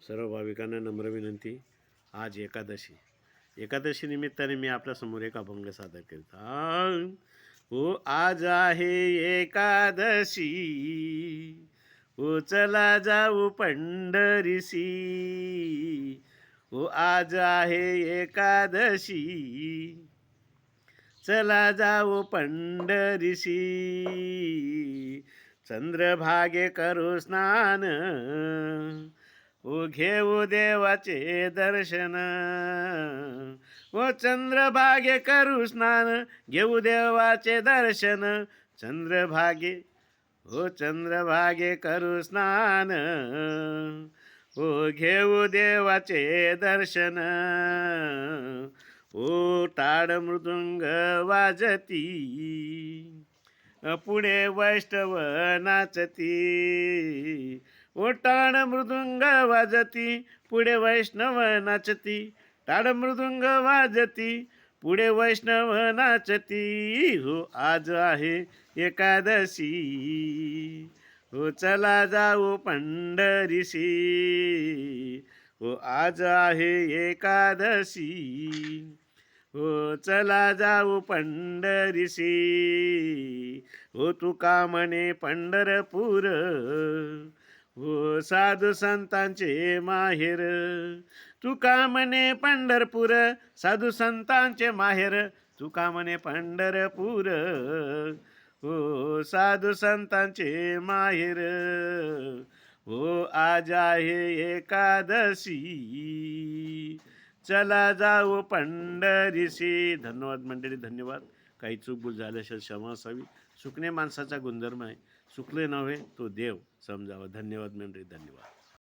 सर्व भाविकांना नम्र विनंती. आज एकादशी. एकादशी निमित्ताने मी आपल्यासमोर एक अभंग सादर करीत आहे. हो आज आहे एकादशी, हो चला जाऊ पंढरीसी. हो आज आहे एकादशी, चला जाऊ पंढरीसी. चंद्रभागे करू स्नान, ओ घेऊ देवाचे दर्शन. ओ चंद्रभागे करू स्नान, घेऊ देवाचे दर्शन. चंद्रभागे, हो चंद्रभागे करू स्नान, ओ घेऊ देवाचे दर्शन. ओ टाळ मृदुंग वाजती, पुढे वैष्णव नाचती. ओ टाळ मृदुंग वाजती, पुढे वैष्णव नाचती. टाळ मृदुंग वाजती, पुढे वैष्णव नाचती. हो आज आहे एकादशी, हो चला जाऊ पंढरीसी. हो आज आहे एकादशी, हो चला जाऊ पंढरीसी. हो तुका म्हणे पंढरपूर, हो साधू संतांचे माहेर. तुका म्हणे पंढरपूर, साधू संतांचे माहेर. तुका म्हणे पंढरपूर, हो साधू संतांचे माहेर. हो आज आहे एकादशी, चला जाऊ पंढरीसी. धन्यवाद मंडळी, धन्यवाद. काही चूकभूल झाल्याशिवाय क्षमा असावी. चुकणे माणसाचा गुणधर्म आहे. चुकले नव्हे तो देव समजावा. धन्यवाद मंडळी, धन्यवाद.